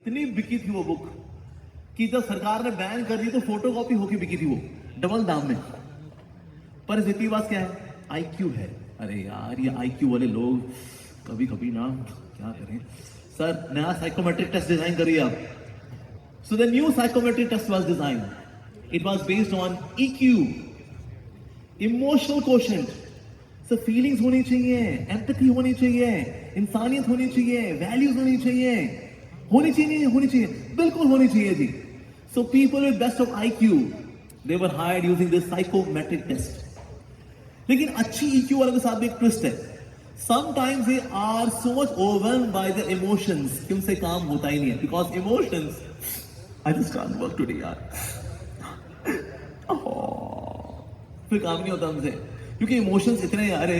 इतनी बिकी थी वो बुक कि जब सरकार ने बैन कर दी तो फोटोकॉपी होके बिकी थी वो डबल दाम में। पर स्थिति बात क्या है? आईक्यू है। अरे यार ये आईक्यू वाले लोग कभी कभी ना क्या करें। सर नया साइकोमेट्रिक टेस्ट डिजाइन करिए आप। So the new psychometric test was design. It was based on EQ, emotional quotient. So feelings होनी चाहिए, एम्पैथी होनी चाहिए, इंसानियत होनी चाहिए, वैल्यूज होनी चाहिए, होनी चाहिए, होनी चाहिए, बिल्कुल होनी चाहिए जी। So people with best of IQ they were hired using this psychometric test. लेकिन अच्छी ईक्यू वालों के साथ भी एक ट्विस्ट है। Sometimes they are so much overwhelmed by the emotions कि उनसे काम होता ही नहीं है। Because emotions, I just can't work today यार, फिर काम नहीं होता हमसे क्योंकि इमोशंस इतने, अरे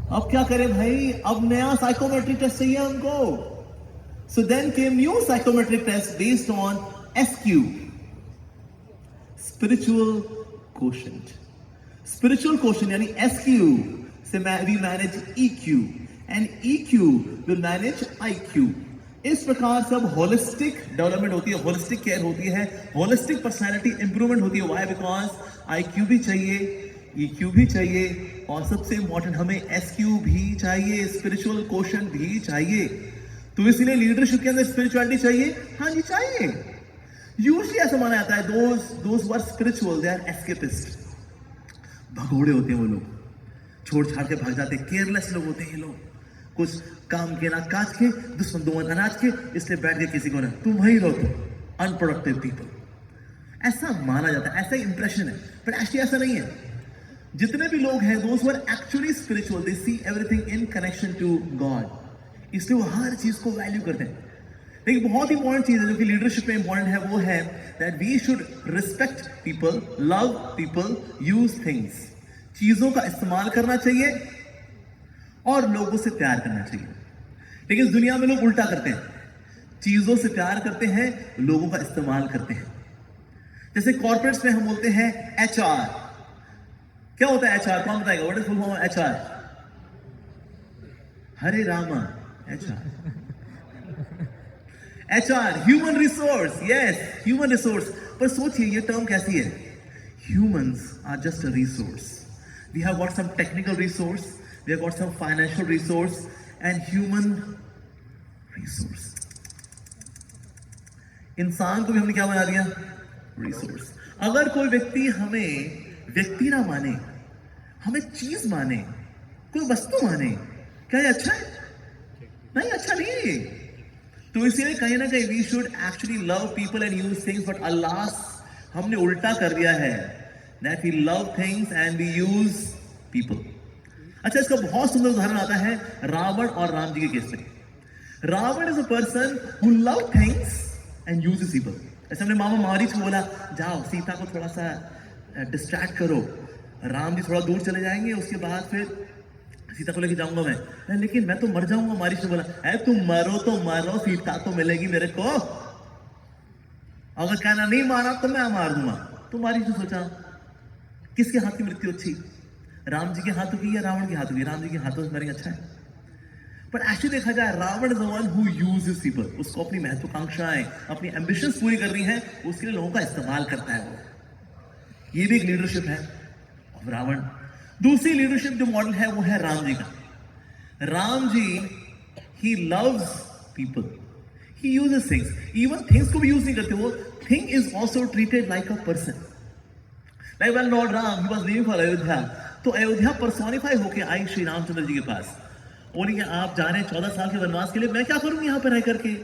अब क्या करें भाई, अब नया साइकोमेट्रिक टेस्ट चाहिए हमको। So then came new psychometric test based on SQ, spiritual quotient. Spiritual quotient यानी एसक्यू से we manage EQ and EQ will manage IQ. इस प्रकार से अब होलिस्टिक डेवलपमेंट होती है, होलिस्टिक केयर होती है, होलिस्टिक पर्सनालिटी इंप्रूवमेंट होती है। व्हाई? बिकॉज आईक्यू भी चाहिए, ईक्यू भी चाहिए और सबसे इंपॉर्टेंट हमें एसक्यू भी चाहिए, स्पिरिचुअल कोशेंट भी चाहिए। तो इसलिए लीडरशिप के अंदर स्पिरिचुअलिटी चाहिए। हाँ जी चाहिए। यूजुअली ऐसा माना जाता है those who are spiritual they are escapist. भगोड़े होते हैं वो लोग, छोड़ छाड़ के भाग जाते हैं, केयरलेस लोग होते हैं ये लोग। कुछ काम के ना काज के, दुश्मन दुमन अनाज के, इसलिए बैठ के किसी को ना तुम वही लो, तुम अनप्रोडक्टिव पीपल, ऐसा माना जाता है, ऐसा इंप्रेशन है। बट एक्चुअली ऐसा नहीं है। जितने भी लोग हैं those who are actually spiritual they see everything in connection to God, इसलिए वो हर चीज को वैल्यू करते हैं। लेकिन बहुत इंपॉर्टेंट चीज है जो कि लीडरशिप में इंपॉर्टेंट है, वो है that we should respect people, love people, use things. चीजों का इस्तेमाल करना चाहिए और लोगों से प्यार करना चाहिए। लेकिन इस दुनिया में लोग उल्टा करते हैं, चीजों से प्यार करते हैं, लोगों का इस्तेमाल करते हैं। जैसे कॉर्पोरेट्स में हम बोलते हैं एचआर। क्या होता है एचआर? कौन बताएगा? What is full form of HR? Hare Rama, HR. HR human resource, yes human resource. पर सोचिए ये टर्म कैसी है? Humans are just a resource. We have got some technical resource, we have got some financial resource and human resource. इंसान को भी हमने क्या बना दिया? रिसोर्स। अगर कोई व्यक्ति हमें व्यक्ति ना माने, हमें चीज माने, कोई वस्तु माने, क्या ये अच्छा है? नहीं, अच्छा नहीं है। तो इसलिए कहीं ना कहीं we should actually love people and use things. But Allah हमने उल्टा कर दिया है, that we love things and we use people. अच्छा, इसका बहुत सुंदर उदाहरण आता है रावण और राम जी के केस में। Ravan is a person who love things and uses people. ऐसे हमने मामा मारीच को बोला जाओ सीता को थोड़ा सा डिस्ट्रैक्ट करो, राम जी थोड़ा दूर चले जाएंगे, उसके बाद फिर सीता को लेके जाऊंगा मैं, लेकिन मैं तो मर जाऊंगा। मारीच ने बोला है तुम मरो तो मरो, सीता तो मिलेगी मेरे को, अगर कहना नहीं मारा तो मैं मार दूंगा। तो मारीच ने सोचा किसके हाथ की मृत्यु अच्छी, राम जी के हाथों की या रावण के हाथों की? राम जी के हाथों से मरेंगे अच्छा है। पर एक्चुअली देखा जाए Ravan is the one who uses people. उसको अपनी महत्वाकांक्षाएं, अपनी एम्बिशंस पूरी करनी है, उसके लिए लोगों का इस्तेमाल करता है वो। ये भी एक लीडरशिप है ऑफ रावण। दूसरी लीडरशिप जो मॉडल है वो है राम जी का। Ram ji he loves people, he uses things. Even things को भी यूज नहीं करते वो, thing is also treated like a person. Like when lord Ram he was leaving for Ayodhya, तो अयोध्या पर्सोनिफाई होके आई श्री रामचंद्र जी के पास। बोली आप जा रहे हैं 14 साल के वनवास के लिए, मैं क्या करूंगी यहाँ पर रह करके?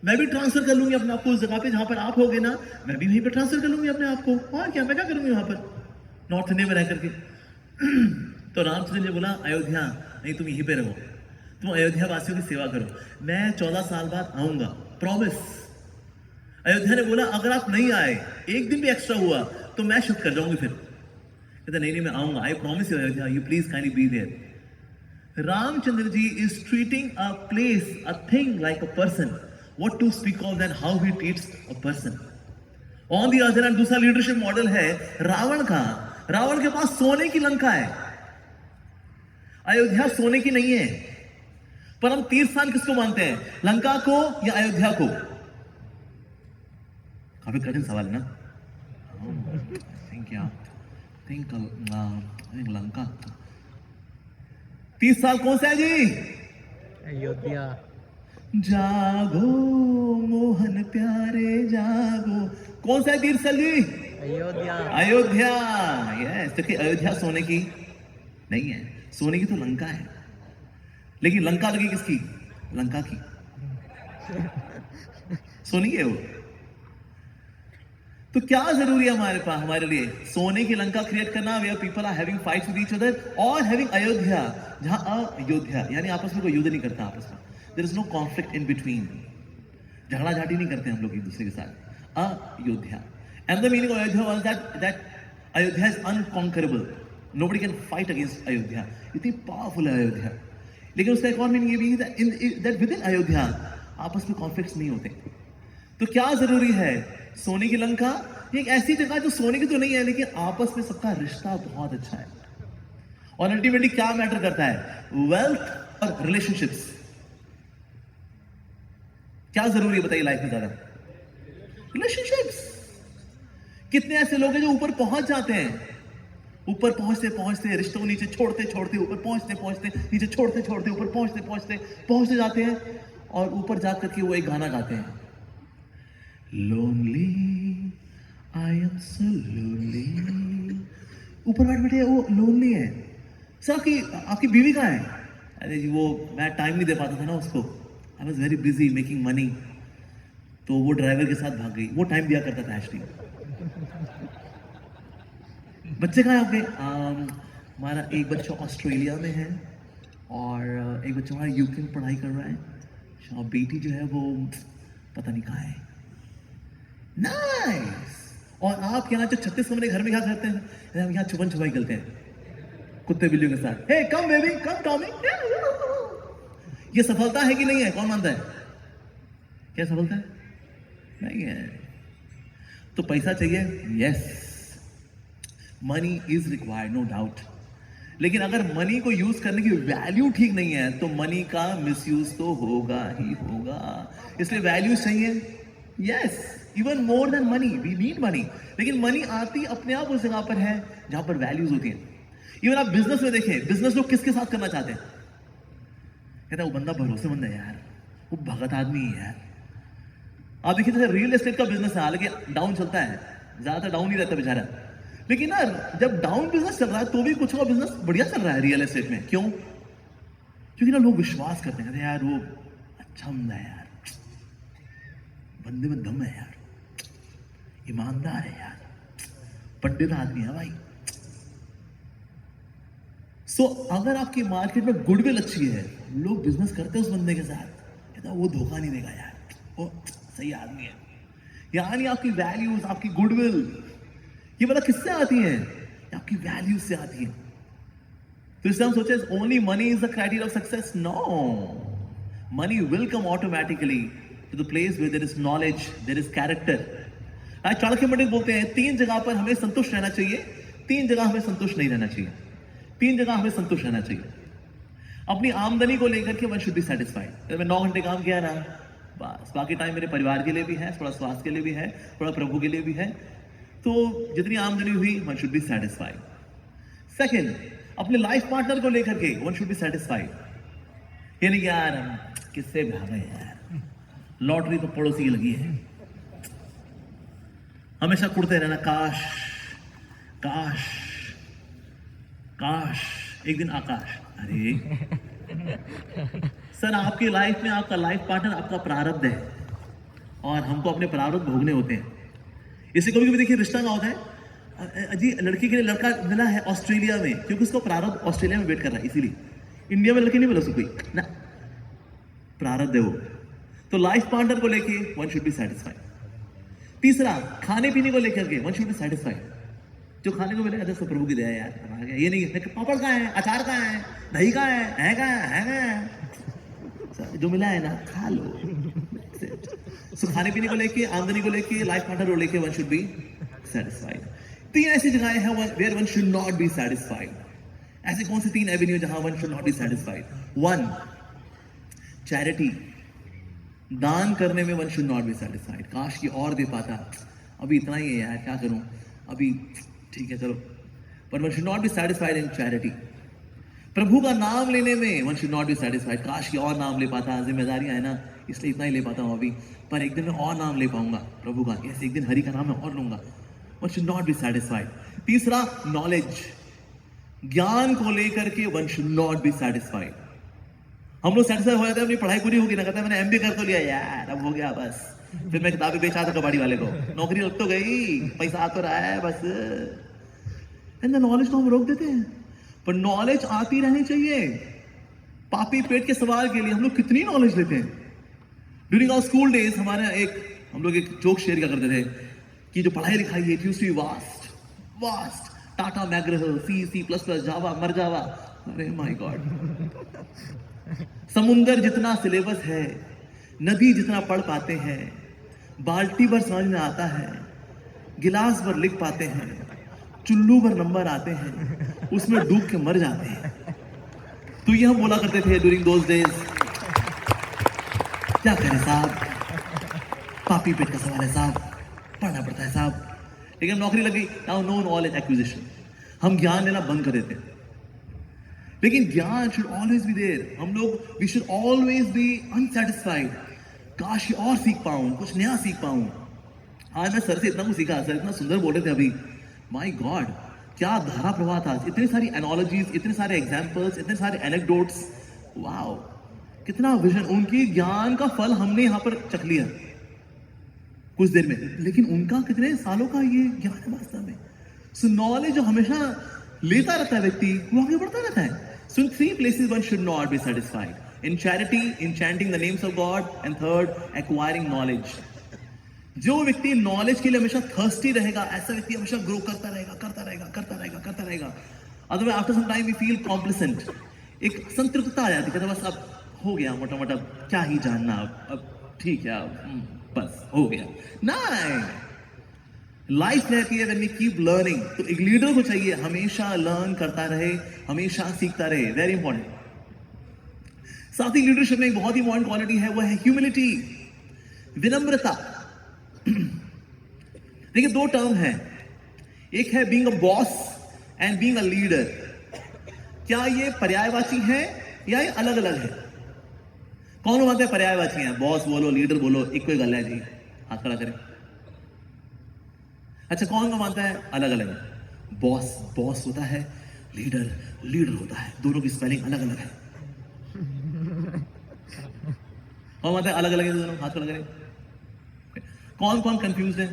मैं भी ट्रांसफर कर लूंगी अपने आप को उस जगह पे जहां पर आप होगे ना, मैं भी वहीं पर ट्रांसफर कर लूंगी अपने आप को। और क्या, मैं क्या करूंगी वहां पर नॉर्थ इंडिया में रह करके? तो रामचंद्र जी बोला अयोध्या नहीं, तुम यहीं पे रहो, तुम अयोध्या वासियों की सेवा करो, मैं 14 साल बाद आऊंगा, प्रॉमिस। अयोध्या ने बोला अगर आप नहीं आए, एक दिन भी एक्स्ट्रा हुआ तो मैं शिफ्ट कर जाऊंगी। फिर कहते नहीं मैं आऊंगा, I promise you Ayodhya, you please kindly be there. Ramchandra ji is treating a place, a thing like a person. What to speak of than how he treats a person. On the other hand, दूसरा leadership model है रावण का। रावण के पास सोने की लंका है, अयोध्या सोने की नहीं है। पर हम तीर्थ स्थान किसको मानते हैं, लंका को या अयोध्या को? काफी कठिन सवाल है ना? थिंक लंका। तीर्थ स्थान कौन सा है जी? अयोध्या। जागो मोहन प्यारे जागो, कौन सा है तीर्थ स्थल जी? अयोध्या। अयोध्या। यस, देखिए अयोध्या सोने की नहीं है, सोने की तो लंका है, लेकिन लंका लगी किसकी? लंका की। सोने की है वो। तो क्या जरूरी है हमारे पास, हमारे लिए सोने की लंका क्रिएट करना, where people are having fights with each other, और हैविंग अयोध्या जहां अयोध्या यानी आपस में कोई युद्ध नहीं करता, आपस में there is no conflict in between, झगड़ा झाटी नहीं करते हम लोग एक दूसरे के साथ। Ayodhya, and the meaning of Ayodhya was that Ayodhya is unconquerable, nobody can fight against Ayodhya, इतनी पावरफुल है अयोध्या। लेकिन उसका एक और मीनिंग ये भी है दैट विद इन अयोध्या आपस में कॉन्फ्लिक्ट्स नहीं होते। तो क्या जरूरी है, सोने की लंका, एक ऐसी जगह जो सोने की तो नहीं है लेकिन आपस में सबका रिश्ता बहुत अच्छा है। और अल्टीमेटली क्या मैटर करता है, वेल्थ और रिलेशनशिप्स। क्या जरूरी है बताइए लाइफ में ज्यादा? रिलेशनशिप्स। कितने ऐसे लोग हैं जो ऊपर पहुंच जाते हैं, ऊपर पहुंचते पहुंचते रिश्तों को नीचे छोड़ते छोड़ते, ऊपर पहुंचते पहुंचते नीचे छोड़ते छोड़ते, ऊपर पहुंचते पहुंचते पहुंचते जाते हैं, और ऊपर जाकर के वो एक गाना गाते हैं, lonely I am so lonely. ऊपर बैठ बैठे वो लोनली है। सर आपकी बीवी कहाँ है? अरे जी वो मैं टाइम नहीं दे पाता था ना उसको, I was very busy making money, तो वो ड्राइवर के साथ भाग गई, वो टाइम दिया करता था एक्चुअली। बच्चे कहाँ हैं आपके? हमारा एक बच्चा ऑस्ट्रेलिया में है और एक बच्चा हमारा यूके में पढ़ाई कर रहा है, और बेटी जो है वो पता नहीं कहाँ है। नाइस। और आप यहाँ जो 36 कमरे घर में क्या करते हैं? हम यहाँ छुपन छुपाई करते हैं कुत्ते बिल्लियों के साथ। हे कम बेबी कम टॉमी। ये सफलता है कि नहीं है, कौन मानता है? क्या सफलता है? नहीं है। तो पैसा चाहिए, yes, money is required, no doubt. लेकिन अगर मनी को यूज करने की वैल्यू ठीक नहीं है तो मनी का मिसयूज तो होगा ही होगा। इसलिए वैल्यूज चाहिए, yes, even more than money, we need money. लेकिन मनी आती अपने आप उस जगह पर है जहां पर वैल्यूज होती हैं। इवन आप बिजनेस में देखें, बिजनेस लोग किसके साथ करना चाहते हैं? कहता है वो बंदा भरोसेमंद है यार, वो भगत आदमी है यार। आप देखिए जैसे रियल एस्टेट का बिजनेस है, हालांकि डाउन चलता है, ज्यादातर डाउन ही रहता है बेचारा, लेकिन ना जब डाउन बिजनेस चल रहा है तो भी कुछ का बिजनेस बढ़िया चल रहा है रियल एस्टेट में। क्यों? क्योंकि ना लोग विश्वास करते हैं यार वो अच्छा बंदा है यार, बंदे में दम है यार, ईमानदार है यार, पंडित आदमी है भाई। सो अगर आपकी मार्केट में गुडविल अच्छी है, लोग बिजनेस करते हैं उस बंदे के साथ, कहता वो धोखा नहीं देगा यार, वो सही आदमी है। यानी आपकी वैल्यूज, आपकी गुडविल, ये मतलब किससे आती है? आपकी वैल्यूज से आती है। तो इसलिए हम सोचे only money is the criteria of success. No, money will come automatically to the place where there is knowledge, there is character. Chanakya Pandit बोलते हैं 3 जगह पर हमें संतुष्ट रहना चाहिए, 3 जगह हमें संतुष्ट नहीं रहना चाहिए, 3 जगह हमें संतुष्ट रहना चाहिए। अपनी आमदनी को लेकर के वन शुड बी सेटिस्फाइड। मैं 9 घंटे काम किया ना, बस बाकी टाइम मेरे परिवार के लिए भी है, थोड़ा स्वास्थ्य के लिए भी है, थोड़ा प्रभु के लिए भी है, तो जितनी आमदनी हुई one should be satisfied. Second, अपने लाइफ पार्टनर को लेकर के वन शुड बी सेटिस्फाइड। ये नहीं यार किससे भागे यार, लॉटरी तो पड़ोसी की लगी है, हमेशा कुड़ते रहना, काश काश काश एक दिन आकाश। अरे सर, आपकी लाइफ में आपका लाइफ पार्टनर आपका प्रारब्ध है और हमको अपने प्रारब्ध भोगने होते हैं। इससे कभी कभी देखिए रिश्ता ना होता है जी, लड़की के लिए लड़का मिला है ऑस्ट्रेलिया में क्योंकि उसको प्रारब्ध ऑस्ट्रेलिया में वेट कर रहा है, इसीलिए इंडिया में लड़की नहीं मिला उसको कोई ना, प्रारब्ध है वो। तो लाइफ पार्टनर को लेके वन शुड बी सेटिस्फाइड। तीसरा, खाने पीने को लेकर के वन शुड बी सेटिस्फाइड। जो खाने को मिले सब प्रभु की दया यार, आ गया। ये नहीं है कि पापड़ कहाँ है, अचार कहाँ है, दही कहाँ है कहाँ है, जो मिला है ना खा लो। सो खाने पीने को लेके, आमदनी को लेके, लाइफ पार्टनर को लेके वन शुड बी सेटिस्फाइड। 3 ऐसी जगहें हैं where one should not be satisfied. ऐसे कौन सी 3 एवेन्यू जहां one should not be satisfied? 1, charity, दान करने में one should not be satisfied. काश की और दे पाता, अभी इतना ही है यार, क्या करूं अभी, ठीक है चलो। पर one should not be satisfied in charity. प्रभु का नाम लेने में one should not be satisfied. काश की और नाम ले पाता, जिम्मेदारियां है ना, इसलिए इतना ही ले पाता हूं अभी, पर एक दिन मैं और नाम ले पाऊंगा प्रभु का, ऐसे एक दिन हरि का नाम मैं और लूंगा। One should not be satisfied. तीसरा, नॉलेज, ज्ञान को लेकर के one should not be satisfied. हम लोग सेटिस्फाई हो जाते हैं, अपनी पढ़ाई पूरी होगी ना, कहता है मैंने एमबीए कर तो लिया यार, अब हो गया बस, फिर मैं किताबें बेचा था कबाड़ी वाले को, नौकरी लग तो गई, पैसा आ तो रहा है बस, नॉलेज को हम रोक देते हैं। पर नॉलेज आती रहनी चाहिए। पापी पेट के सवाल के लिए हम लोग कितनी नॉलेज लेते हैं। ड्यूरिंग आवर स्कूल डेज हम लोग एक जोक शेयर क्या करते थे कि जो पढ़ाई लिखाई है used to be vast, vast, Tata McGraw, C C plus plus, Java, मर जावा, अरे माय गॉड। समुंदर जितना सिलेबस है, नदी जितना पढ़ पाते हैं, बाल्टी भर समझ में आता है, गिलास भर लिख पाते हैं, चुल्लू भर नंबर आते हैं, उसमें डूब के मर जाते हैं। तो ये हम बोला करते थे ड्यूरिंग दोज डेज। क्या करें साहब, पापी पेट का सवाल है साहब, पढ़ना पड़ता है साहब। लेकिन नौकरी लग गई, नाउ नो नॉलेज एक्विजिशन, हम ज्ञान लेना बंद कर देते हैं। लेकिन ज्ञान शुड ऑलवेज बी देयर। हम लोग we should always be unsatisfied. काश और सीख पाऊं, कुछ नया सीख पाऊं। आज मैं सर से इतना कुछ सीखा, सर इतना सुंदर बोल रहे थे अभी, माय गॉड क्या धारा प्रवाह था, इतनी सारी एनालॉजीज, इतने सारे एग्जांपल्स, इतने सारे एनेक्डोट्स, वाओ कितना विजन। उनकी ज्ञान का फल हमने यहाँ पर चख लिया कुछ देर में, लेकिन उनका कितने सालों का ये ज्ञान है वास्तव में। सो नॉलेज जो हमेशा लेता रहता है व्यक्ति, वो आगे बढ़ता रहता है। सो इन 3 places one should not be satisfied: in charity, in chanting the names of God, and third, acquiring knowledge. जो व्यक्ति नॉलेज के लिए हमेशा थर्स्टी रहेगा, ऐसा व्यक्ति हमेशा ग्रो करता रहेगा, करता रहेगा, करता रहेगा, करता रहेगा। Otherwise after some time we feel complacent, एक संतृप्तता आ जाती है, बस अब हो गया, मोटा मोटा क्या ही जानना, अब ठीक है, बस हो गया। नहीं, लाइफ रहती है व्हेन वी कीप लर्निंग। तो एक लीडर को चाहिए हमेशा लर्न करता रहे, हमेशा सीखता रहे, वेरी इंपॉर्टेंट। साथ ही लीडरशिप में एक बहुत ही इंपॉर्टेंट क्वालिटी है, वो है ह्यूमिलिटी, विनम्रता। देखिए 2 टर्म है, एक है being a boss and being a leader. क्या ये पर्यायवाची है या ये अलग अलग है? कौन मानते हैं पर्यायवाची है? बॉस बोलो, लीडर बोलो, एक कोई गल है जी, हाथ खड़ा करें। अच्छा, कौन का मानता है अलग अलग है? बॉस बॉस होता है, लीडर लीडर होता है, दोनों की स्पेलिंग अलग अलग है। कौन मानता है अलग अलग है दोनों? हाथ खड़ा करें। कौन कौन कंफ्यूज है?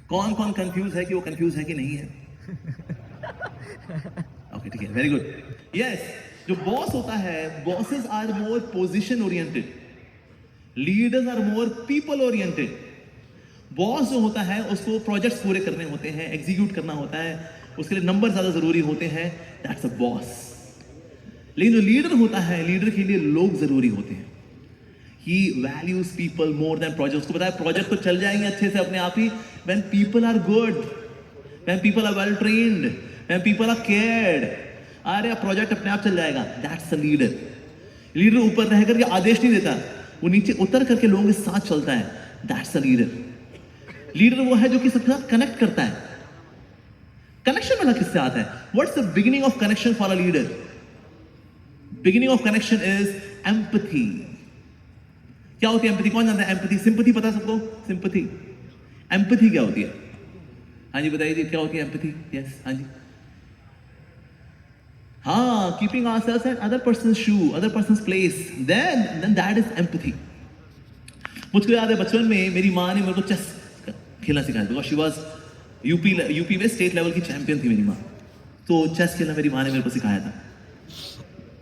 कौन कौन कंफ्यूज है कि वो कंफ्यूज है कि नहीं है? ओके ठीक है, वेरी गुड। यस, जो बॉस होता है, bosses are more position oriented, leaders are more people oriented. Boss जो होता है उसको प्रोजेक्ट्स पूरे करने होते हैं, एग्जीक्यूट करना होता है, उसके लिए नंबर ज्यादा जरूरी होते हैं, दैट्स अ बॉस। लेकिन जो लीडर होता है, लीडर के लिए लोग जरूरी होते हैं। He values people more than projects. उसको पता है प्रोजेक्ट तो चल जाएंगे अच्छे से अपने आप ही when people are good, when people are well trained, when people are cared. अरे प्रोजेक्ट अपने आप चल जाएगा, that's a leader. लीडर ऊपर रह करके आदेश नहीं देता, वो नीचे उतर करके लोगों के साथ चलता है, that's a leader. लीडर वो है जो कि सबके साथ कनेक्ट करता है। कनेक्शन वाला किससे आता है? What's the beginning of connection for a leader? Beginning of connection is empathy. क्या होती है एम्पैथी? कौन जानता है एम्पैथी? सिंपैथी पता है सबको? सिंपैथी, एम्पैथी क्या होती है? हाँ जी बताइए जी, क्या होती है एम्पैथी? यस, हाँ जी, हाँ, keeping ourselves in other persons shoe, other persons place, then that is empathy. मुझको याद है बचपन में मेरी माँ ने मेरे को चेस खेलना सिखाया, बिकॉज शी वाज यूपी में स्टेट लेवल की चैंपियन थी मेरी माँ, तो चेस खेलना मेरी माँ ने मेरे को सिखाया था।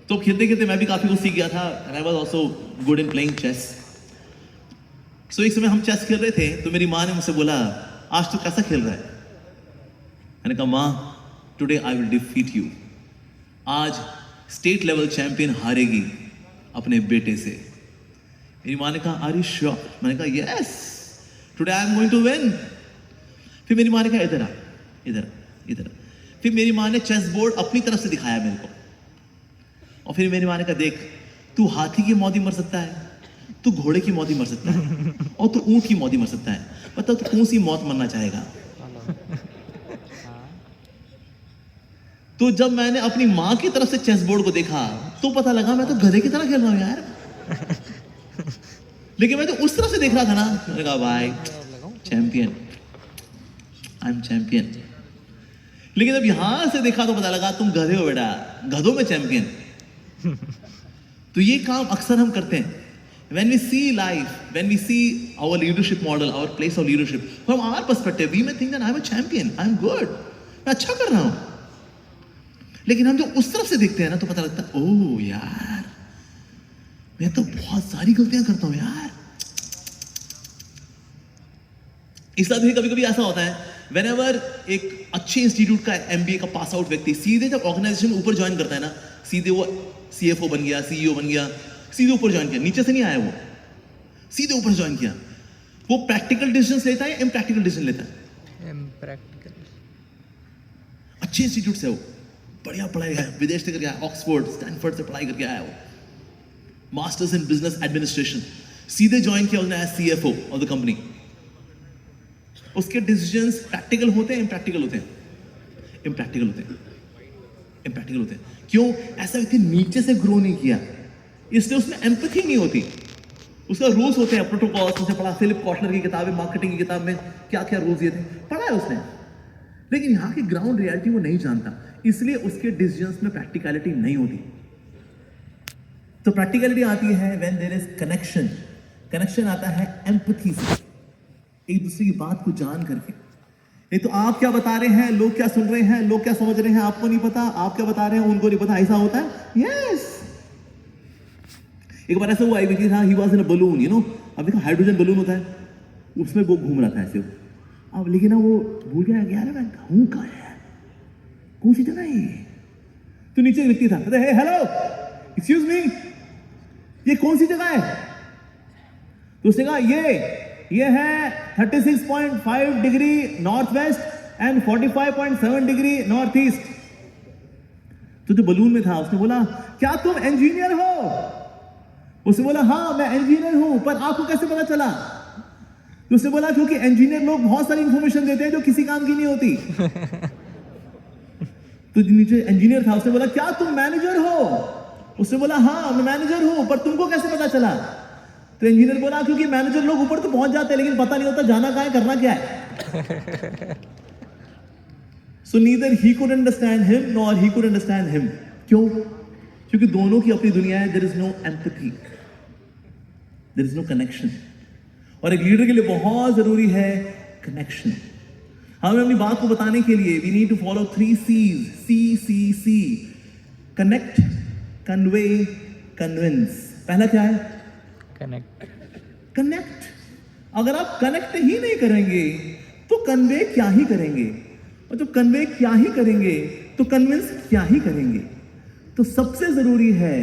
तो खेलते खेलते मैं भी काफी कुछ सीख गया था, and I was also good in playing chess. So एक समय हम चेस खेल रहे थे, तो मेरी माँ ने मुझसे बोला, आज तू कैसा खेल रहा है? मैंने कहा माँ, today I will defeat you. आज स्टेट लेवल चैंपियन हारेगी अपने बेटे से। मेरी माँ ने कहा, आर यू श्योर? मैंने कहा yes, today I am going to win. फिर मेरी माँ ने कहा इधर आ, इधर इधर। फिर मेरी माँ ने चेस बोर्ड अपनी तरफ से दिखाया मेरे को, और फिर मेरी माँ ने कहा, देख तू हाथी की मौत ही मर सकता है, तू घोड़े की मौत ही मर सकता है, और तू ऊंट की मौत ही मर सकता है, बता तू कौन सी मौत मरना चाहेगा। तो जब मैंने अपनी माँ की तरफ से चेस बोर्ड को देखा तो पता लगा मैं तो गधे की तरह खेल रहा हूँ यार। लेकिन मैं तो उस तरफ से देख रहा था ना, मैंने कहा भाई चैंपियन, आई एम चैंपियन। लेकिन जब यहां से देखा तो पता लगा तुम गधे हो बेटा, गधों में चैंपियन। तो ये काम अक्सर हम करते हैं। When we see life, when we see our leadership model, our place of leadership, from our perspective, we may think that I'm a champion, I'm good, मैं अच्छा कर रहा हूं। लेकिन हम जो उस तरफ से देखते हैं ना तो पता लगता है, ओह यार मैं तो बहुत सारी गलतियां करता हूं यार। इसलिए कभी कभी ऐसा होता है, whenever एक अच्छे इंस्टीट्यूट का एमबीए का पास आउट व्यक्ति सीधे जब ऑर्गेनाइजेशन ऊपर ज्वाइन करता है ना, सीधे वो सीएफओ बन गया, सीईओ बन गया, सीधे ऊपर ज्वाइन किया, नीचे से नहीं आया वो, सीधे ऊपर ज्वाइन किया। वो प्रैक्टिकल डिसीजंस लेता है, इम्प्रैक्टिकल डिसीजन लेता है। इम्प्रैक्टिकल। अच्छे इंस्टीट्यूट से वो बढ़िया पढ़ाई है, विदेश से करके आया, ऑक्सफोर्ड स्टैनफोर्ड से पढ़ाई करके आया वो, मास्टर्स इन बिजनेस एडमिनिस्ट्रेशन, सीधे ज्वाइन किया उसने as CFO of the company. उसके डिसीजंस प्रैक्टिकल होते हैं, इम्प्रैक्टिकल होते हैं, इम्प्रैक्टिकल होते हैं, इम्प्रैक्टिकल होते हैं। क्यों? ऐसा व्यक्ति नीचे से ग्रो नहीं किया, इसलिए उसमें एम्पैथी नहीं होती। उसका रूल्स होते हैं, प्रोटोकॉल्स, उसने पढ़ा, फिलिप कॉटलर की किताबें, मार्केटिंग की किताब में क्या क्या रूल्स दिए थे, पढ़ा है उसने। लेकिन यहाँ की ग्राउंड रियलिटी वो नहीं जानता, इसलिए उसके डिसीजंस में प्रैक्टिकलिटी नहीं होती। तो प्रैक्टिकलिटी आती है when there is connection. Connection आता है एम्पैथी से, एक दूसरे की बात को जान करके। ये तो आप क्या बता रहे हैं, लोग क्या सुन रहे हैं, लोग क्या समझ रहे हैं, आपको नहीं पता, आप क्या बता रहे हैं उनको नहीं पता, ऐसा होता है। यस, एक बार ऐसा हुआ, एक व्यक्ति था, he was in a balloon, you know, अब देखो हाइड्रोजन बलून होता है, उसमें वो घूम रहा था ऐसे। अब लेकिन ना वो भूल गया कि यार मैं हूं कहाँ है, कौन सी जगह है। तो नीचे व्यक्ति था, कहते हे हेलो एक्सक्यूज मी, ये कौन सी जगह है। तो उसने कहा ये है 36.5 degree north west and 45.7 degree north east. तो जो बलून में था उसने बोला, क्या तुम इंजीनियर हो। उसने बोला, हाँ मैं इंजीनियर हूं, पर आपको कैसे पता चला। तो उसने बोला, क्योंकि इंजीनियर लोग बहुत सारी इंफॉर्मेशन देते हैं जो किसी काम की नहीं होती। तो नीचे इंजीनियर था, उसने बोला, क्या तुम मैनेजर हो। उसने बोला, हाँ मैं मैनेजर हूं, पर तुमको कैसे पता चला। तो इंजीनियर बोला, क्योंकि मैनेजर लोग ऊपर तो पहुंच जाते हैं लेकिन पता नहीं होता जाना कहां है, करना क्या है। So neither he could understand him nor he could understand him. क्यों? क्योंकि दोनों की अपनी दुनिया है, there is no empathy, there is no connection. और एक लीडर के लिए बहुत जरूरी है कनेक्शन। हमें अपनी बात को बताने के लिए we need to follow 3 C's, C connect, convey, convince. पहला क्या है? कनेक्ट। कनेक्ट। अगर आप कनेक्ट ही नहीं करेंगे तो कन्वे क्या ही करेंगे, और जब कन्वे क्या ही करेंगे तो कन्विंस क्या ही करेंगे। तो सबसे जरूरी है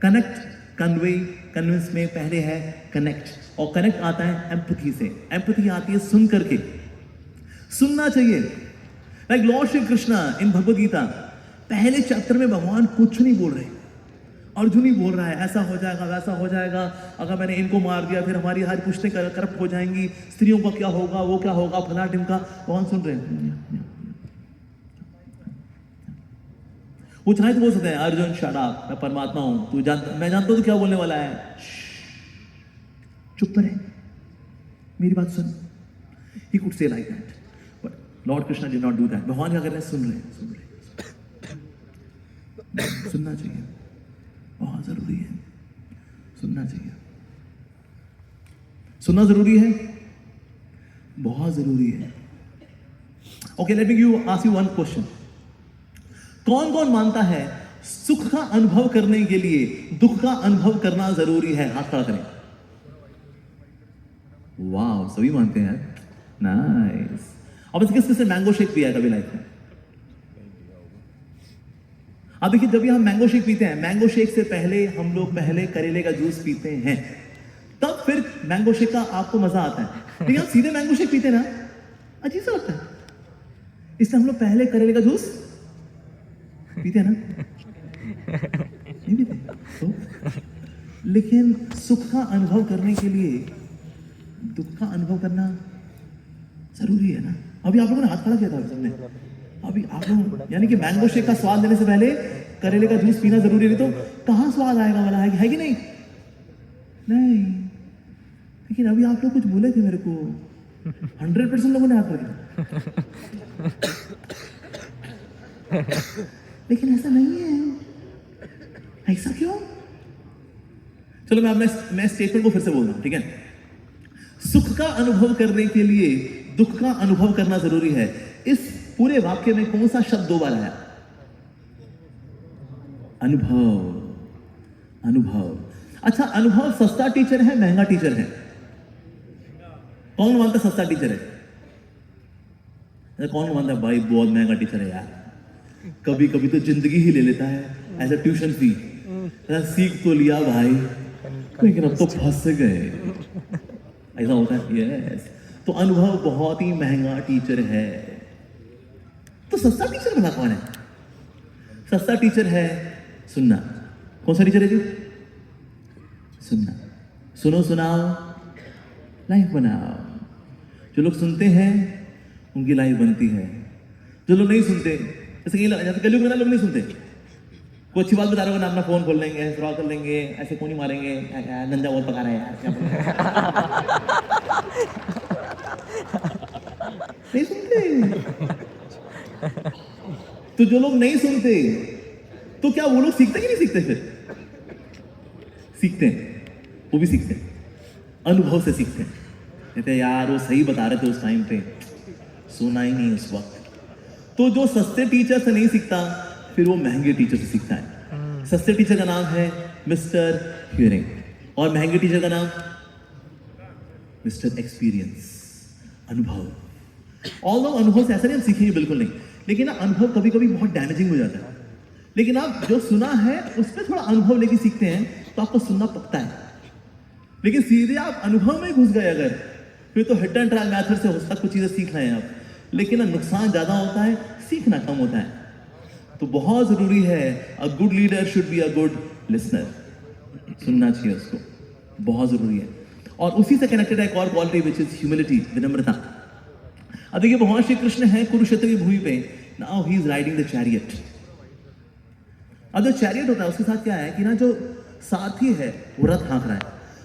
कनेक्ट, कन्वे, कन्विंस में पहले है कनेक्ट। और कनेक्ट आता है एम्पैथी से। एम्पैथी आती है सुन करके, सुनना चाहिए। लाइक लॉर्ड श्री कृष्णा इन भगवद गीता पहले चैप्टर में भगवान कुछ नहीं बोल रहे, अर्जुन ही बोल रहा है ऐसा हो जाएगा, वैसा हो जाएगा, अगर मैंने इनको मार दिया फिर हमारी हर पुश्तें करप्ट हो जाएंगी, स्त्रियों का क्या होगा, वो क्या होगा, फला टिमका। भगवान सुन रहे हैं। वो चाहे तो बोल सकते हैं, अर्जुन शट अप, मैं परमात्मा हूं, तू मैं जानता हूं तू क्या बोलने वाला है, चुप रहे, मेरी बात सुन। He could say like that, but Lord Krishna did not do that. भगवान क्या कर रहे हैं? सुन रहे। सुनना चाहिए, बहुत जरूरी है, सुनना चाहिए। सुनना जरूरी है, बहुत जरूरी है। Okay, let me ask you one question. कौन कौन मानता है सुख का अनुभव करने के लिए दुख का अनुभव करना जरूरी है? हाथ खड़ा करें। वाह, सभी मानते हैं। नाइस। अब किस किसने मैंगो शेक पिया है कभी लाइफ में? अब देखिए, जब भी हम मैंगो शेक पीते हैं, मैंगो शेक से पहले हम लोग पहले करेले का जूस पीते हैं, तब फिर मैंगो शेक का आपको मजा आता है। लेकिन आप सीधे मैंगो शेक पीते हैं ना, अजीब सा लगता है। इसलिए हम लोग पहले करेले का जूस पीते हैं ना। नहीं भी थे तो? लेकिन सुख का अनुभव करने के लिए दुख का अनुभव करना जरूरी है ना। अभी आप लोगों ने हाथ खड़ा किया था सबने, अभी आप लोग यानी कि मैंगो शेक का स्वाद लेने से पहले करेले का जूस पीना जरूरी है, तो कहाँ स्वाद आएगा वाला है कि नहीं? नहीं। लेकिन अभी आप लोग कुछ बोले थे मेरे को, 100% लोगों ने हाथ खड़ा किया। लेकिन ऐसा नहीं है, ऐसा क्यों? चलो मैं स्टेटमेंट को फिर से बोल रहा हूं, ठीक है? सुख का अनुभव करने के लिए दुख का अनुभव करना जरूरी है। इस पूरे वाक्य में कौन सा शब्द दो बार आया? अनुभव। अनुभव। अच्छा, अनुभव सस्ता टीचर है महंगा टीचर है? कौन मानता सस्ता टीचर है? कौन मानता है भाई बहुत महंगा टीचर है यार, कभी कभी तो जिंदगी ही ले लेता है एज अ ट्यूशन फी। सीख तो लिया भाई, लेकिन अब तो फंस गए, ऐसा होता है। यस, तो अनुभव बहुत ही महंगा टीचर है। तो सस्ता टीचर बना कौन है? सस्ता टीचर है सुनना। कौन सा टीचर है जी? सुनना। सुनो सुनाओ लाइफ बनाओ। जो लोग सुनते हैं उनकी लाइफ बनती है, जो लोग नहीं सुनते, जैसे कलयुग में ना लोग नहीं सुनते, कोई अच्छी बात बता रहे हो ना अपना फोन खोल लेंगे, स्क्रॉल कर लेंगे, ऐसे कोनी मारेंगे, यार नंजा बहुत पका रहा है यार, नहीं सुनते। तो जो लोग नहीं सुनते तो क्या वो लोग सीखते कि नहीं सीखते? फिर सीखते हैं, वो भी सीखते हैं, अनुभव से सीखते हैं। कहते हैं यार वो सही बता रहे थे उस टाइम पे, सुना ही नहीं उस वक्त। तो जो सस्ते टीचर से नहीं सीखता फिर वो महंगे टीचर से सीखता है। सस्ते टीचर का नाम है मिस्टर हियरिंग और महंगे टीचर का नाम मिस्टर एक्सपीरियंस, अनुभव। ऑल अनुभव से ऐसा नहीं हम सीखेंगे, बिल्कुल नहीं, लेकिन ना अनुभव कभी कभी बहुत डैमेजिंग हो जाता है। लेकिन आप जो सुना है उस पर थोड़ा अनुभव लेके सीखते हैं तो आपको सुनना पकता है। लेकिन सीधे आप अनुभव में घुस गए अगर, फिर तो हिट एंड ट्रायल मेथड से हो सकता कुछ चीजें सीख रहे हैं आप, लेकिन नुकसान ज्यादा होता है, सीखना कम होता है। तो बहुत जरूरी है, a good leader should be a good listener, सुनना चाहिए उसको, बहुत जरूरी है। और उसी से कनेक्टेड है एक और क्वालिटी विच इज ह्यूमिलिटी, विनम्रता। अब देखिए भगवान श्री कृष्ण है कुरुक्षेत्र की भूमि पे, now he is riding the chariot. अब जो चैरियट होता है उसके साथ क्या है कि ना जो साथी है वो रथ हाँक रहा है,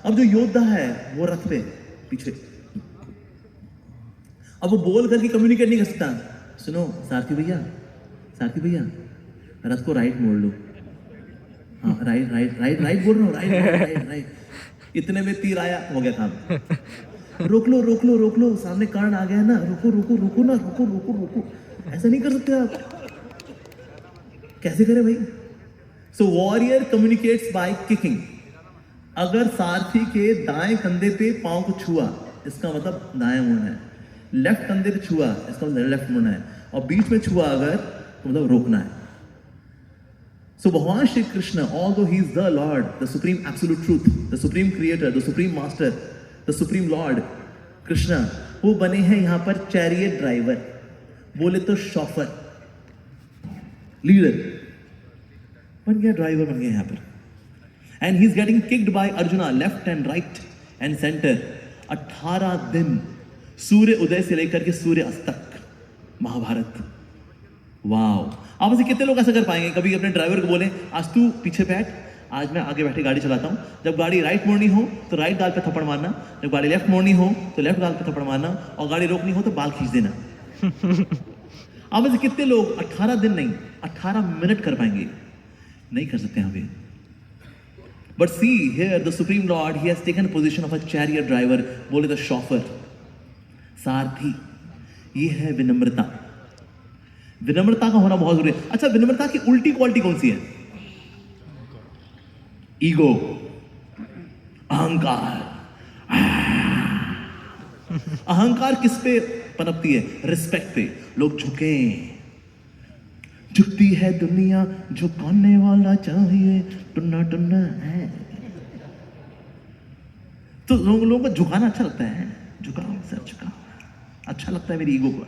अब जो योद्धा है वो रथ पे पीछे। अब वो बोल करके कम्युनिकेट नहीं कर सकता, सुनो सारथी भैया, सारथी भैया रथ को राइट मोड़ लो, हाँ राइट राइट राइट राइट बोल रहा हूँ, राइट राइट राइट। इतने में तीर आया, हो गया काम। रोक लो रोक लो रोक लो, सामने कर्ण आ गया ना, रुको रुको रुको ना, रुको रुको रुको, ऐसा नहीं कर सकते आप, कैसे करें भाई? सो वॉरियर कम्युनिकेट्स बाय किकिंग। अगर सारथी के दाएं कंधे पे पांव को छुआ इसका मतलब दाएं मुड़ना है, लेफ्ट कंधे पे छुआ इसका मतलब लेफ्ट मुड़ना है, और बीच में छुआ अगर तो मतलब रोकना है। सो भगवान Shri Krishna, although he is the Lord, the supreme absolute truth, the supreme creator, the supreme master, the supreme Lord, Krishna वो बने हैं यहाँ पर चैरियट ड्राइवर, बोले तो शॉफर, लीडर बन गया, ड्राइवर बन गया यहाँ पर। And he is getting kicked bye arjuna left and right and centre. 18 दिन सूर्य उदय से लेकर के सूर्य अस्त तक महाभारत। वाओ, आप ऐसे कितने लोग ऐसा कर पाएंगे? कभी अपने ड्राइवर को बोले आज तू पीछे बैठ, आज मैं आगे बैठे गाड़ी चलाता हूँ, जब गाड़ी राइट मोड़नी हो तो राइट गाल पे थप्पड़ मारना, जब गाड़ी लेफ्ट मोड़नी हो तो लेफ्ट गाल पे थप्पड़ मारना, और गाड़ी रोकनी हो तो बाल खींच देना। आप ऐसे कितने लोग 18 दिन नहीं 18 मिनट कर पाएंगे? नहीं कर सकते हैं अभी। But see here the supreme Lord, he has taken position of a chariot driver, बोले द शॉफर, सारथी। ये है विनम्रता। विनम्रता का होना बहुत जरूरी है। अच्छा, विनम्रता की उल्टी क्वालिटी कौन सी है? ईगो, अहंकार। अहंकार किस पे पनपती है? रिस्पेक्ट पे। लोग झुके, झुकती है दुनिया, झुकाने वाला चाहिए, टुन्ना टुन्ना है। तो लोगों को झुकाना अच्छा लगता है, झुकाओ सर झुकाओ, अच्छा लगता है मेरी ईगो को।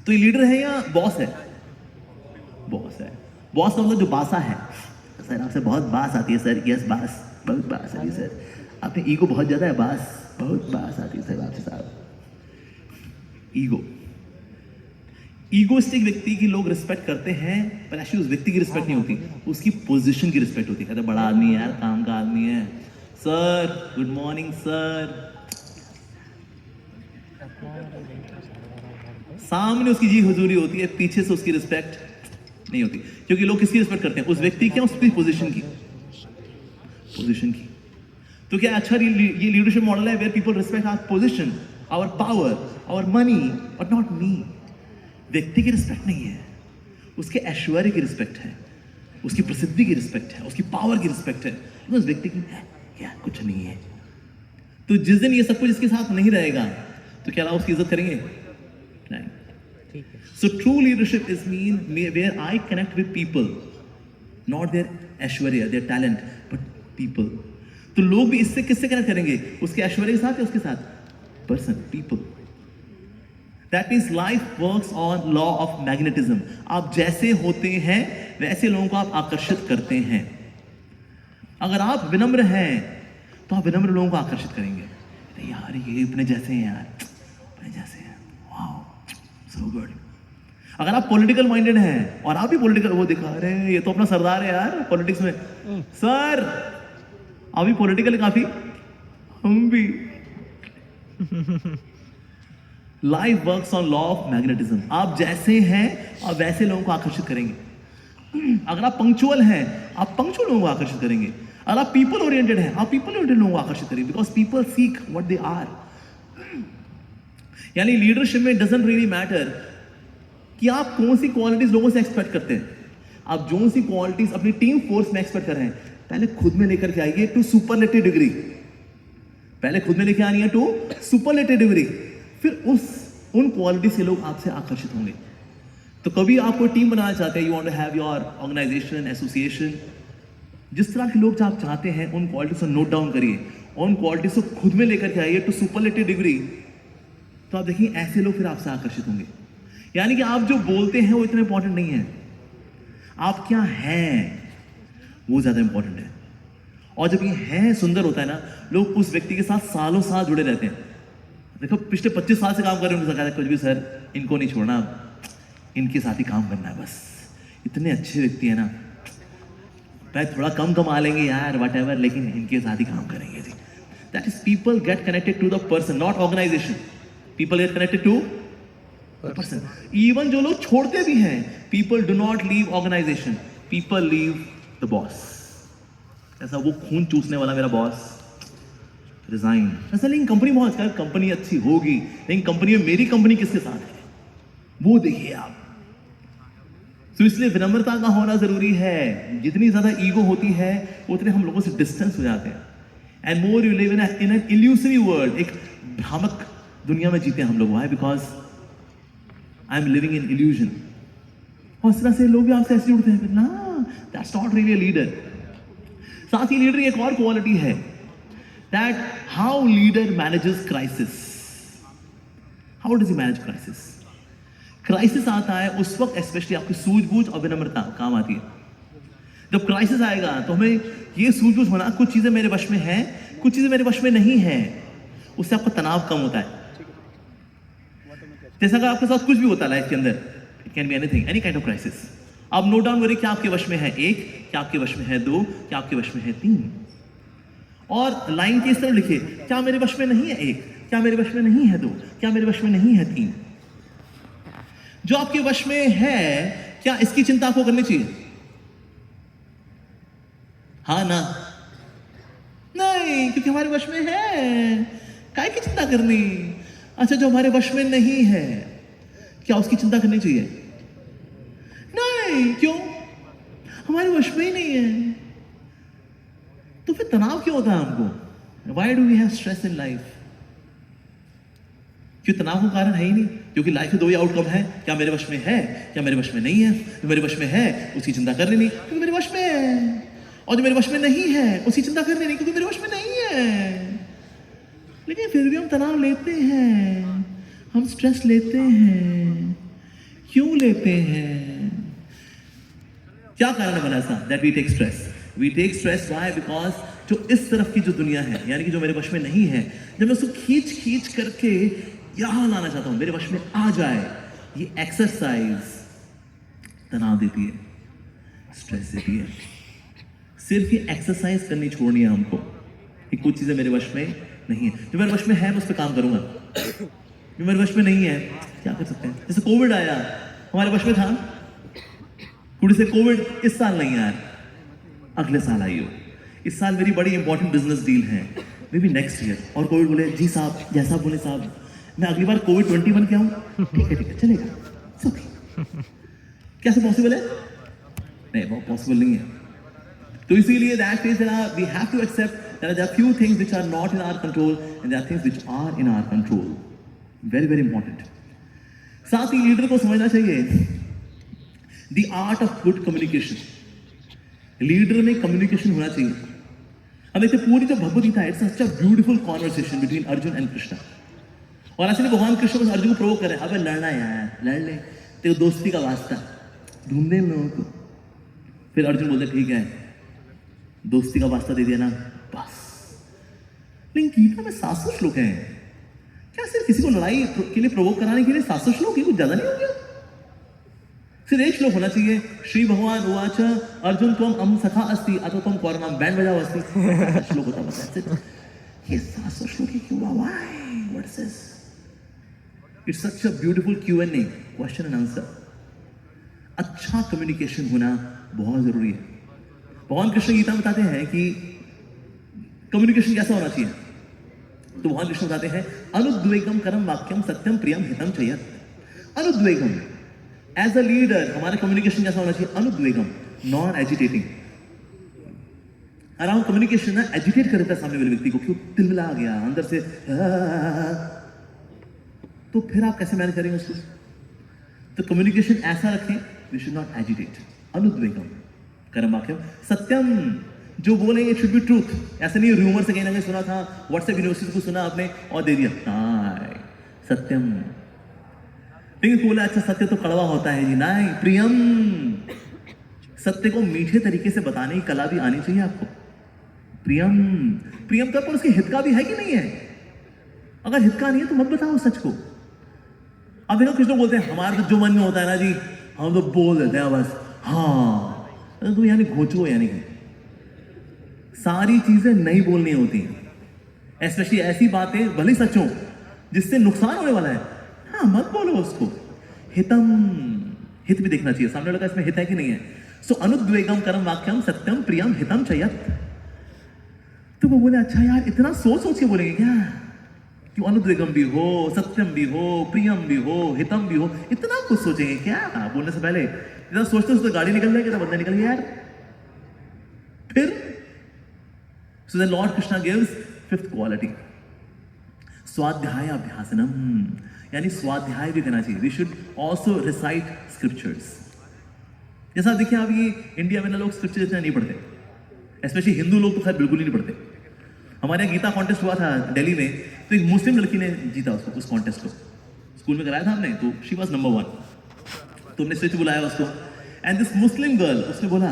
तो ये लीडर है या बॉस है? बॉस है। बॉस का मतलब जो बासा है, सर आपसे बहुत बास आती है सर, यस बास, बहुत बास आती है सर, आपने ईगो बहुत ज़्यादा है बास, बहुत बास आती है सर आपसे साहब। ईगो, ईगोइस्टिक व्यक्ति की लोग रिस्पेक्ट करते हैं, पर एक्चुअली उस व्यक्ति की रिस्पेक्ट नहीं होती, उसकी पोजीशन की रिस्पेक्ट होती है। कहते बड़ा आदमी है यार, काम का आदमी है, सर गुड मॉर्निंग सर, सामने उसकी जी हुजूरी होती है, पीछे से उसकी रिस्पेक्ट नहीं होती। क्योंकि लोग किसकी रिस्पेक्ट करते हैं? उस व्यक्ति की, उसकी पोजीशन की, पोजीशन की। तो क्या अच्छा ये लीडरशिप मॉडल है where people respect our position, our power, our money, but not me. व्यक्ति की रिस्पेक्ट नहीं है, उसके ऐश्वर्य की रिस्पेक्ट है, उसकी प्रसिद्धि की रिस्पेक्ट है, उसकी पावर की रिस्पेक्ट है। उस व्यक्ति की क्या कुछ नहीं है। तो जिस दिन ये सब कुछ इसके साथ नहीं रहेगा तो क्या आप उसकी इज्जत करेंगे? नहीं। So true leadership is mean where I connect with people, not their Aishwarya, their talent, but people. तो लोग भी इससे किससे कनेक्ट करेंगे? उसके ऐश्वर्य के साथ या उसके साथ? Person, people. That means life works on law of magnetism. आप जैसे होते हैं वैसे लोगों को आप आकर्षित करते हैं। अगर आप विनम्र हैं तो आप विनम्र लोगों को आकर्षित करेंगे। अरे यार ये अपने जैसे हैं यार, अपने जैसे हैं, वाओ सो गुड। अगर आप पॉलिटिकल माइंडेड हैं और आप भी पॉलिटिकल, वो दिखा रहे हैं ये तो अपना सरदार है यार पॉलिटिक्स में, सर अभी पॉलिटिकल काफी, हम भी। Life works on law of magnetism. आप जैसे हैं और वैसे लोगों को आकर्षित करेंगे। अगर आप पंक्चुअल हैं आप पंक्चुअल लोगों को आकर्षित करेंगे। अगर आप पीपल ओरिएंटेड हैं आप पीपल ओरिएंटेड लोगों को आकर्षित करेंगे, because people seek what they are. यानी लीडरशिप में डजंट रियली मैटर कि आप कौन सी क्वालिटीज लोगों से एक्सपेक्ट करते हैं। आप जो सी क्वालिटीज अपनी टीम फोर्स में एक्सपेक्ट कर रहे हैं, पहले खुद में लेकर के आइए टू सुपरलेटिव डिग्री। पहले खुद में लेकर आनी है टू सुपरलेटिव डिग्री, फिर उन क्वालिटी से लोग आपसे आकर्षित होंगे। तो कभी आप कोई टीम बनाना चाहते हैं, you want to have your organisation, association, जिस तरह के लोग आप चाहते हैं उन क्वालिटीज को नोट डाउन करिए, उन क्वालिटीज को खुद में लेकर के आइए टू सुपरलेटिव डिग्री। तो आप देखिए ऐसे लोग फिर आपसे आकर्षित होंगे। यानी कि आप जो बोलते हैं वो इतना इंपॉर्टेंट नहीं है, आप क्या हैं वो ज्यादा इंपॉर्टेंट है। और जब ये है सुंदर होता है ना, लोग उस व्यक्ति के साथ सालों साल जुड़े रहते हैं। देखो पिछले 25 साल से काम कर रहे हैं, उनके साथ कुछ भी सर इनको नहीं छोड़ना, इनके साथ ही काम करना है बस, इतने अच्छे व्यक्ति है ना, भाई थोड़ा कम कमा लेंगे यार वट एवर, लेकिन इनके साथ ही काम करेंगे जी। That is people get connected to the person, not organisation. People get connected to person. Even जो लोग छोड़ते भी हैं, people do not leave organisation, people leave the boss. ऐसा वो खून चूसने वाला मेरा बॉस रिजाइन, ऐसा लेकिन कंपनी बहुत अच्छा है, कंपनी अच्छी होगी, लेकिन कंपनी में मेरी कंपनी किसके साथ है वो देखिए आप। तो इसलिए विनम्रता का होना जरूरी है। जितनी ज्यादा ईगो होती है उतने हम लोगों से डिस्टेंस हो जाते हैं। And more you live in an elusive world, एक भ्रामक दुनिया में जीते हैं हम लोग। Why? Because I am living in illusion. और इस तरह से लोग भी आपसे ऐसे जुड़ते हैं ना, that's not really a leader. साथ ही लीडर की एक और क्वालिटी है, that how leader manages crisis. How does he manage crisis? Crisis आता है उस वक्त स्पेशली आपकी सूझबूझ और विनम्रता काम आती है। जब क्राइसिस आएगा तो हमें ये सूझबूझ होना, कुछ चीजें मेरे वश में हैं, कुछ चीजें मेरे वश में नहीं है, उससे आपका तनाव कम होता है। जैसा अगर आपके साथ कुछ भी होता है लाइफ के अंदर, it can be anything, any kind of crisis, आप नोट डाउन करिए क्या आपके वश में है 1, क्या आपके वश में है 2, क्या आपके वश में है 3, और लाइन के इस तरह लिखिए, क्या मेरे वश में नहीं है 1, क्या मेरे वश में नहीं है 2, क्या मेरे वश में नहीं है 3। जो आपके वश में है, क्या इसकी चिंता आपको करनी चाहिए? हाँ ना? नहीं, क्योंकि हमारे वश में है, काय की चिंता करनी। अच्छा, जो हमारे वश में नहीं है, क्या उसकी चिंता करनी चाहिए? नहीं, क्यों? हमारे वश में ही नहीं है, तो फिर तनाव क्यों होता है हमको? Why do we have stress in life? क्यों? तनाव का कारण है ही नहीं, क्योंकि लाइफ में 2 ही आउटकम है, क्या मेरे वश में है, क्या मेरे वश में नहीं है। जो मेरे वश में है उसकी चिंता करनी नहीं, क्योंकि मेरे वश में है, और जो मेरे वश में नहीं है उसकी चिंता करनी नहीं, क्योंकि मेरे वश में नहीं है। लेकिन फिर भी हम तनाव लेते हैं, हम स्ट्रेस लेते हैं। क्यों लेते हैं? क्या कारण बना ऐसा that we take stress? We take stress why? Because जो इस तरफ की जो दुनिया है, यानी कि जो मेरे वश में नहीं है, जब मैं उसको खींच खींच करके यहां लाना चाहता हूं, मेरे वश में आ जाए, ये एक्सरसाइज तनाव देती है, स्ट्रेस देती है। सिर्फ ये एक्सरसाइज करनी छोड़नी है हमको कि कुछ चीजें मेरे वश में नहीं है। जो मेरे वश में है मैं उस पर काम करूंगा, जो मेरे वश में नहीं है क्या कर सकते हैं? जैसे कोविड आया, हमारे वश में था, कुड़ी से कोविड इस साल नहीं आया, अगले साल आई हो। इस साल मेरी बड़ी इंपॉर्टेंट बिजनेस डील है, मे बी नेक्स्ट ईयर। और कोविड बोले जी साहब, जैसा बोले साहब, मैं अगली बार कोविड 20 बन के आऊं, ठीक है चलेगा, it's okay। कैसे पॉसिबल है? नहीं, वो पॉसिबल नहीं है। तो इसीलिए that is we have to accept that there are few things which are not in our control and there are things which are in our control. Very very important. साथ ही leader को समझना चाहिए the art of good communication. Leader में communication होना चाहिए। अब देखते पूरी जो भगवद गीता है, it's such a beautiful conversation between Arjun and Krishna. और ऐसे भगवान कृष्ण बस अर्जुन को प्रोवोक करे, अबे लड़ना यार, लड़ ले, तेरे दोस्ती का वास्ता, ढूंढे इन लोगों को। फिर अर्जुन बोलते ठीक है, दोस्ती का वास्ता दे दिया ना, बस। लेकिन गीता में 700 श्लोक हैं, क्या सिर्फ किसी को लड़ाई के लिए प्रोवोक कराने के लिए 700 श्लोक? ये कुछ ज्यादा नहीं हो गया? सिर्फ एक श्लोक होना चाहिए। श्री भगवान उवाच अर्जुन त्वम अम सखा अस्ति अथवा त्वम कौरवम बैंड बजाओ अस्ति। श्लोक होता बस। ये 700 श्लोक ही क्यों? Why? What is this? It's such a beautiful Q&A, question and answer. अच्छा कम्युनिकेशन होना बहुत जरूरी है। भगवान कृष्ण गीता में बताते हैं कि कम्युनिकेशन कैसा होना चाहिए। तो भगवान कृष्ण बताते हैं अनुद्वेगम करम वाक्यम सत्यम प्रियम हितम चयत। अनुद्वेगम, एज अ लीडर हमारा कम्युनिकेशन कैसा होना चाहिए? अनुद्वेगम, नॉन एजिटेटिंग। अराउंड कम्युनिकेशन ना एजिटेट कर देता है सामने वाले व्यक्ति को, क्यों तिलमिला गया अंदर से, तो फिर आप कैसे मैनेज करेंगे उसको? तो कम्युनिकेशन ऐसा रखें, वी शुड नॉट एजिटेट। अनुद्वेगम करम वाक्यम सत्यम, जो बोलेंगे इट शुड बी ट्रूथ। ऐसा नहीं रूमर से कहीं ना कहीं सुना था, व्हाट्सएप यूनिवर्सिटी को सुना आपने और दे दिया, हाय सत्यम। लेकिन बोला अच्छा सत्य तो कड़वा होता है जी, नहीं, प्रियम। सत्य को मीठे तरीके से बताने की कला भी आनी चाहिए आपको। प्रियम, प्रियम तो पर उसके हित का भी है कि नहीं है? अगर हित का नहीं है तो मत बताओ सच को। अब देखो कुछ लोग बोलते हैं हमारा तो जो मन में होता है ना जी, हम तो बोल देते हैं बस, हाँ। तो यानी घोचो, यानी कि सारी चीजें नहीं बोलनी होती, स्पेशली ऐसी बातें भले सच हो जिससे नुकसान होने वाला है, हाँ मत बोलो उसको। हितम, हित भी देखना चाहिए सामने वाले का, इसमें हित है कि नहीं है। सो अनुद्वेगम करम वाक्यम सत्यम प्रियम हितम चयत। तो वो बोले अच्छा यार, इतना सोच सोच के बोलेंगे क्या कि अनुद्वेगम भी हो, सत्यम भी हो, प्रियम भी हो, हितम भी हो, इतना कुछ सोचेंगे क्या बोलने से पहले? इतना सोचते सोचते गाड़ी निकल जाएगी, बंदा निकल गया यार। फिर so the lord Krishna gives fifth quality, स्वाध्याय अभ्यासनम, यानी स्वाध्याय भी करना चाहिए। We should also recite scriptures. जैसा देखिए आप ये इंडिया में ना लोग स्क्रिप्चर इतना नहीं पढ़ते, स्पेशली हिंदू लोग तो खैर बिल्कुल ही नहीं पढ़ते। हमारे यहाँ गीता कॉन्टेस्ट हुआ था दिल्ली में, तो एक मुस्लिम लड़की ने जीता उसको, उस कॉन्टेस्ट को स्कूल में कराया था हमने, तो शी वॉज नंबर 1। तो हमने स्टेज बुलाया उसको, एंड दिस मुस्लिम गर्ल, उसने बोला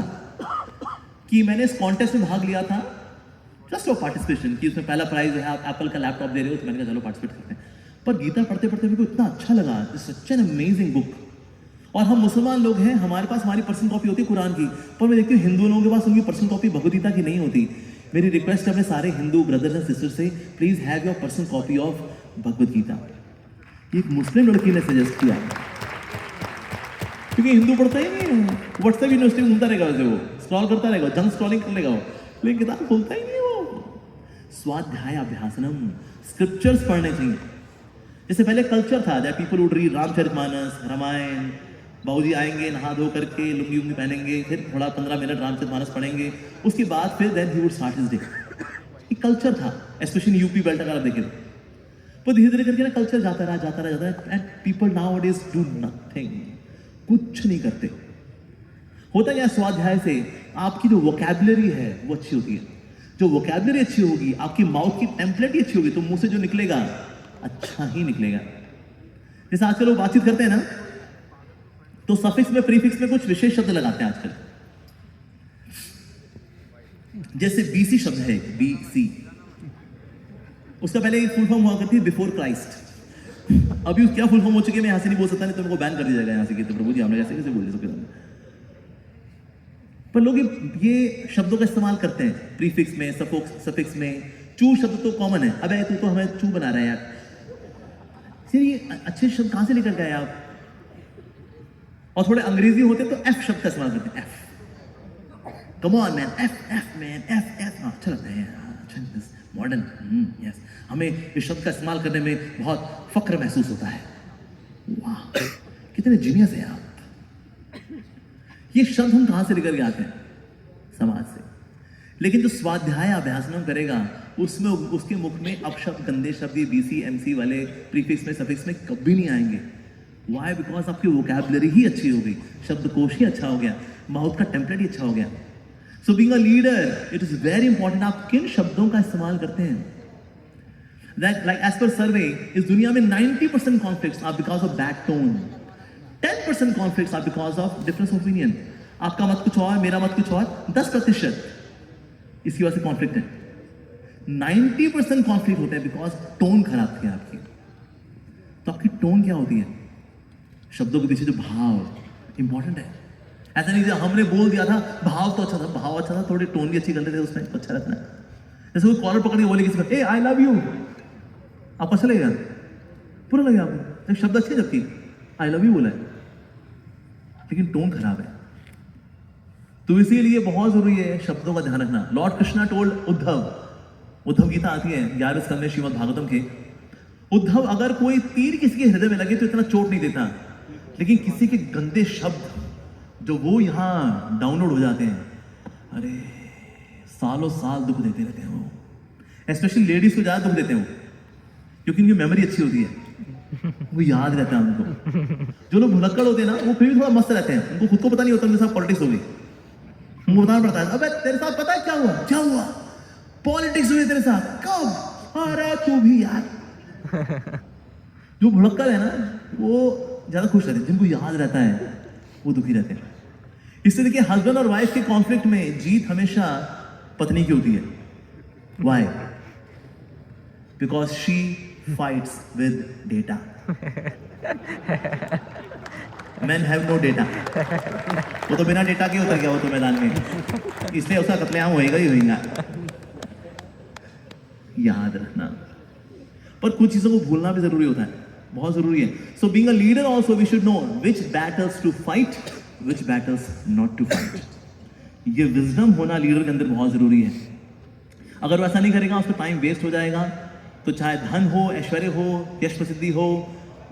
कि मैंने इस कॉन्टेस्ट में भाग लिया था जस्ट फॉर पार्टिसिपेशन, कि उसमें पहला प्राइज है, आप एप्पल का लैपटॉप दे रहे हो, तो मैंने कहा चलो पार्टिसिपेट करते हैं। पर गीता पढ़ते पढ़ते मेरे को इतना अच्छा लगा, सच एन अमेजिंग बुक। और हम मुसलमान लोग हैं, हमारे पास हमारी पर्सनल कॉपी होती है कुरान की, पर मैं देखती हूँ हिंदू लोगों के पास उनकी पर्सनल कॉपी भगवद गीता की नहीं होती। मेरी रिक्वेस्ट है अपने सारे हिंदू ब्रदर्स एंड सिस्टर्स से, please have your personal copy of Bhagavad Gita. एक मुस्लिम लड़की ने सजेस्ट किया, क्योंकि हिंदू पढ़ता ही नहीं है, व्हाट्सएप यूनिवर्सिटी में घूमता रहेगा, वैसे वो स्क्रॉल करता रहेगा, जंक स्क्रॉलिंग कर लेगा वो, लेकिन किताब खोलता ही नहीं वो। स्वाध्याय अभ्यासनम, स्क्रिप्चर्स पढ़ने चाहिए। जैसे पहले कल्चर था that people would read Ramcharitmanas, Ramayan, बाबूजी आएंगे नहा धो करके, लुंगी उंगी पहनेंगे, फिर थोड़ा 15 मिनट रामचरितमानस पढ़ेंगे, उसके बाद फिर then he would start his day. ये कल्चर था, स्पेशली यूपी बेल्ट अगर आप देखें। पर धीरे धीरे करके ना कल्चर जाता रहा, and people nowadays do nothing, कुछ नहीं करते। होता क्या स्वाध्याय से, आपकी जो वोकैबुलरी है वो अच्छी होती है। जो वोकैबुलरी अच्छी होगी, आपकी माउथ की टेम्पलेट ही अच्छी होगी, तो मुंह से जो निकलेगा अच्छा ही निकलेगा। जैसे आजकल लोग बातचीत करते हैं ना, तो सफिक्स में प्रीफिक्स में कुछ विशेष शब्द लगाते हैं आजकल, जैसे बीसी शब्द है, बीसी, उसका पहले एक फुल फॉर्म हुआ करती है बिफोर क्राइस्ट। अभी क्या फुल फॉर्म हो चुकी है मैं यहां से नहीं बोल सकता, नहीं तो मेरे को बैन कर दिया जाएगा यहां से कि तो प्रभु जी हमने कैसे कैसे बोल सकते हैं। पर लोग ये शब्दों का इस्तेमाल करते हैं प्रीफिक्स में, सफिक्स में। चू शब्द तो कॉमन है, अबे तू तो हमें चू बना रहा है यार। ये अच्छे शब्द कहां से निकल गए आप? और थोड़े अंग्रेजी होते तो एफ शब्द का इस्तेमाल करते हैं, F, come on man, F man, F अच्छा लगता है, अच्छा मॉडर्न, यस। हमें इस शब्द का इस्तेमाल करने में बहुत फक्र महसूस होता है। वाह कितने जीनियस है आप। ये शब्द हम कहां से लेकर के आते हैं? समाज से। लेकिन जो स्वाध्याय अभ्यास में करेगा उसमें उसके मुख में अपशब्द, गंदे शब्द, ये बीसी एमसी वाले प्रीफिक्स में सफिक्स में कभी नहीं आएंगे। वाई? बिकॉज आपकी वोकैबुलरी ही अच्छी हो गई, शब्दकोश ही अच्छा हो गया, माउथ का टेम्पलेट ही अच्छा हो गया। सो being a leader it is very important आप किन शब्दों का इस्तेमाल करते हैं। लाइक एज पर सर्वे इस दुनिया में 90% conflicts are because of bad tone, 10% conflicts are because of difference opinion. आपका मत कुछ और, मेरा मत कुछ और, 10% इसकी वजह से कॉन्फ्लिक्ट है। 90% कॉन्फ्लिक्ट होते हैं बिकॉज टोन खराब थी आपकी। तो आपकी टोन क्या होती है? शब्दों के पीछे जो भाव इंपॉर्टेंट है। ऐसा नहीं कि हमने बोल दिया था, भाव तो अच्छा था, भाव अच्छा था, थोड़ी टोन भी अच्छी कर लेते थे उसमें, तो अच्छा लगता है। जैसे कोई कॉलर पकड़ के बोले किसी को, ए आई लव यू, आपको अच्छा लगेगा? बुरा लगेगा आपको? शब्द अच्छे जबकि आई लव यू बोला है, लेकिन टोन खराब है। तो इसीलिए बहुत जरूरी है शब्दों का ध्यान रखना। लॉर्ड कृष्णा टोल्ड उद्धव गीता आती है 11वें स्कंद में श्रीमद् भागवतम के। उद्धव अगर कोई तीर किसी के हृदय में लगे तो इतना चोट नहीं देता, लेकिन किसी के गंदे शब्द जो वो यहाँ डाउनलोड हो जाते हैं, अरे सालों साल दुख देते रहते हैं वो। स्पेशली लेडीज को ज्यादा दुख देते हैं वो, क्योंकि उनकी मेमोरी अच्छी होती है, वो याद रहता है उनको। जो लोग भुलक्कड़ होते हैं ना वो फिर भी थोड़ा मस्त रहते हैं, उनको खुद को पता नहीं होता उनके साथ पॉलिटिक्स हो गई, उनको बताना पड़ता है, अबे तेरे साथ पता है क्या हुआ, क्या हुआ, पॉलिटिक्स हुई तेरे साथ, कब? अरे तू भी यार। जो भुलक्कड़ है ना वो ज्यादा खुश रहते हैं, जिनको याद रहता है वो दुखी रहते हैं। इससे देखिए हस्बैंड और वाइफ के कॉन्फ्लिक्ट में जीत हमेशा पत्नी की होती है। Why? Because she fights with data, man have no data. वो तो बिना डेटा के उतर गया वो तो मैदान में, इसलिए उसका कत्लेआम होएगा ही होएगा। याद रखना, पर कुछ चीजों को भूलना भी जरूरी होता है, बहुत जरूरी है। So being a leader also we should know which battles to fight, which battles not to fight. ये विजडम होना लीडर के अंदर बहुत जरूरी है। अगर वो ऐसा नहीं करेगा उसका टाइम वेस्ट हो जाएगा। तो चाहे धन हो, ऐश्वर्य हो, यश प्रसिद्धि हो,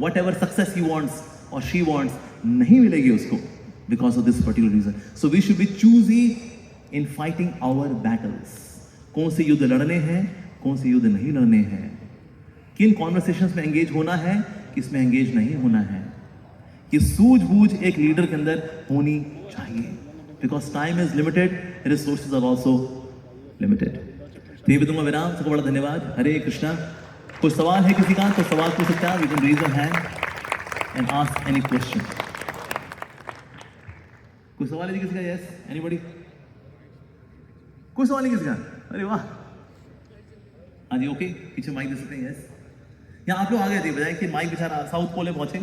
whatever success he wants और शी वॉन्ट्स, नहीं मिलेगी उसको because of this particular reason. So we should be choosy in fighting our battles. कौन से युद्ध लड़ने हैं, कौन से युद्ध नहीं लड़ने हैं, किन कॉन्वर्सेशंस में एंगेज होना है, किसमें एंगेज नहीं होना है। ये सूझबूझ एक लीडर के अंदर होनी चाहिए, because time is limited, resources are also limited. तो ये भी दूंगा विराम। सबको बड़ा धन्यवाद। हरे कृष्णा। कोई सवाल है किसी का तो सवाल पूछ सकता है, you can raise your hand and ask any question. कोई सवाल है किसी का? Yes, anybody? कोई सवाल नहीं किसी का? अरे वाह, हाँ जी, ओके, पीछे माइक दे सकते हैं। यस, यहाँ आप लोग आ गए थे, बजाय कि माइक बेचारा साउथ पोल में पहुंचे।